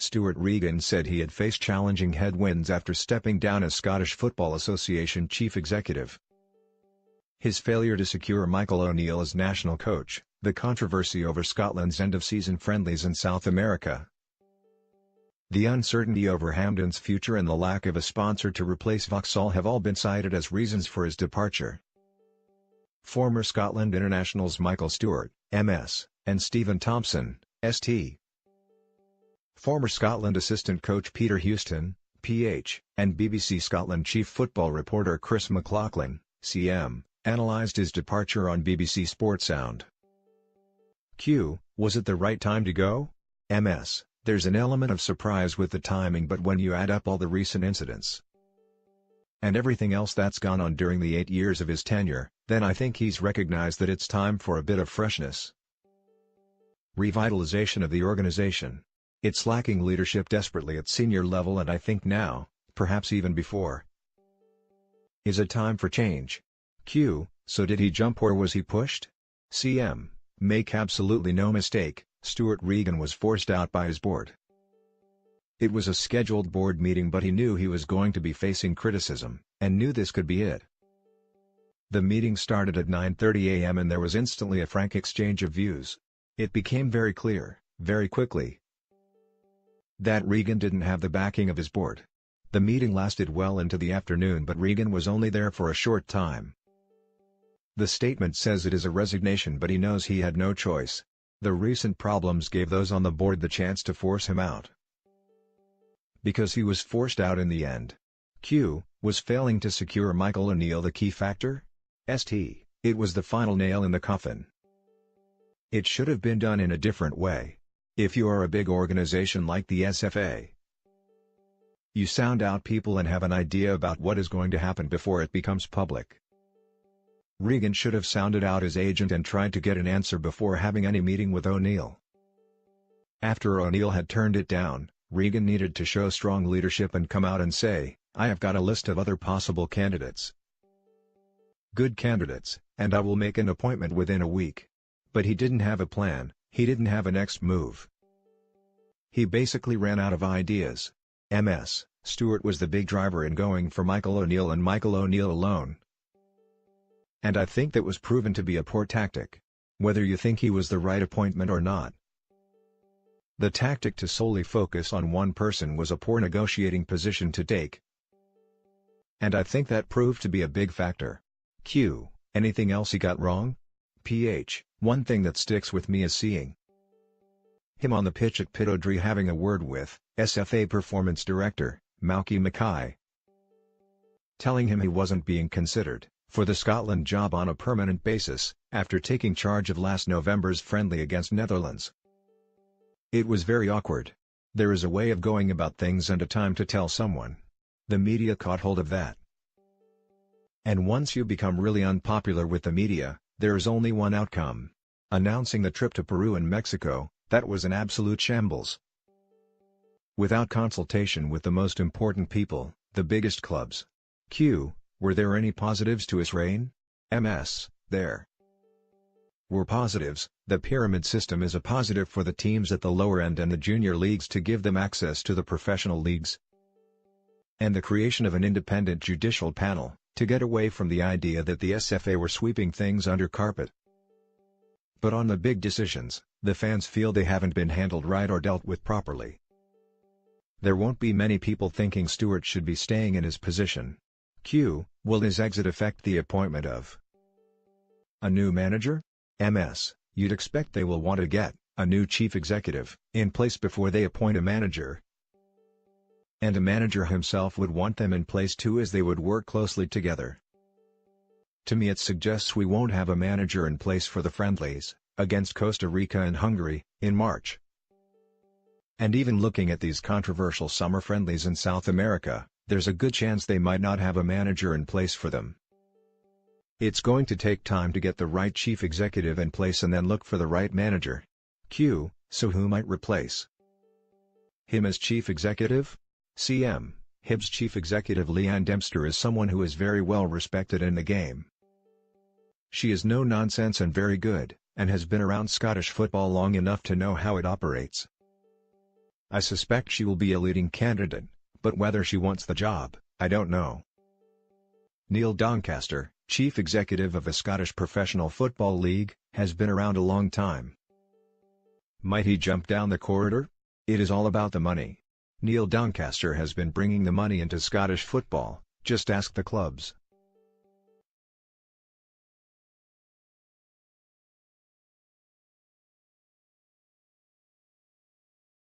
Stewart Regan said he had faced challenging headwinds after stepping down as Scottish Football Association chief executive. His failure to secure Michael O'Neill as national coach, the controversy over Scotland's end-of-season friendlies in South America, the uncertainty over Hampden's future and the lack of a sponsor to replace Vauxhall have all been cited as reasons for his departure. Former Scotland internationals Michael Stewart, MS, and Stephen Thompson, ST. Former Scotland assistant coach Peter Houston, PH, and BBC Scotland chief football reporter Chris McLaughlin, CM, analysed his departure on BBC Sport Sound. Q. Was it the right time to go? MS. There's an element of surprise with the timing, but when you add up all the recent incidents and everything else that's gone on during the 8 years of his tenure, then I think he's recognised that it's time for a bit of freshness. Revitalisation of the organisation. It's lacking leadership desperately at senior level, and I think now, perhaps even before, is a time for change. Q. So did he jump or was he pushed? CM. Make absolutely no mistake, Stewart Regan was forced out by his board. It was a scheduled board meeting, but he knew he was going to be facing criticism, and knew this could be it. The meeting started at 9:30 a.m. and there was instantly a frank exchange of views. It became very clear, very quickly, that Regan didn't have the backing of his board. The meeting lasted well into the afternoon, but Regan was only there for a short time. The statement says it is a resignation, but he knows he had no choice. The recent problems gave those on the board the chance to force him out, because he was forced out in the end. Q. Was failing to secure Michael O'Neill the key factor? St. It was the final nail in the coffin. It should have been done in a different way. If you are a big organization like the SFA, you sound out people and have an idea about what is going to happen before it becomes public. Regan should have sounded out his agent and tried to get an answer before having any meeting with O'Neill. After O'Neill had turned it down, Regan needed to show strong leadership and come out and say, I have got a list of other possible candidates. Good candidates, and I will make an appointment within a week. But he didn't have a plan, he didn't have a next move. He basically ran out of ideas. MS. Stewart was the big driver in going for Michael O'Neill and Michael O'Neill alone. And I think that was proven to be a poor tactic. Whether you think he was the right appointment or not, the tactic to solely focus on one person was a poor negotiating position to take. And I think that proved to be a big factor. Q. Anything else he got wrong? PH. One thing that sticks with me is seeing him on the pitch at Pittodrie having a word with SFA Performance Director, Malky Mackay, telling him he wasn't being considered for the Scotland job on a permanent basis, after taking charge of last November's friendly against Netherlands. It was very awkward. There is a way of going about things and a time to tell someone. The media caught hold of that. And once you become really unpopular with the media, there is only one outcome. Announcing the trip to Peru and Mexico, that was an absolute shambles. Without consultation with the most important people, the biggest clubs. Q. Were there any positives to his reign? MS. There were positives. The pyramid system is a positive for the teams at the lower end and the junior leagues to give them access to the professional leagues. And the creation of an independent judicial panel, to get away from the idea that the SFA were sweeping things under carpet. But on the big decisions, the fans feel they haven't been handled right or dealt with properly. There won't be many people thinking Stewart should be staying in his position. Q. Will his exit affect the appointment of a new manager? MS. You'd expect they will want to get a new chief executive in place before they appoint a manager. And a manager himself would want them in place too, as they would work closely together. To me it suggests we won't have a manager in place for the friendlies, against Costa Rica and Hungary, in March. And even looking at these controversial summer friendlies in South America, there's a good chance they might not have a manager in place for them. It's going to take time to get the right chief executive in place and then look for the right manager. Q. So who might replace him as chief executive? CM. Hibs chief executive Leanne Dempster is someone who is very well respected in the game. She is no nonsense and very good, and has been around Scottish football long enough to know how it operates. I suspect she will be a leading candidate, but whether she wants the job, I don't know. Neil Doncaster, chief executive of the Scottish Professional Football League, has been around a long time. Might he jump down the corridor? It is all about the money. Neil Doncaster has been bringing the money into Scottish football, just ask the clubs.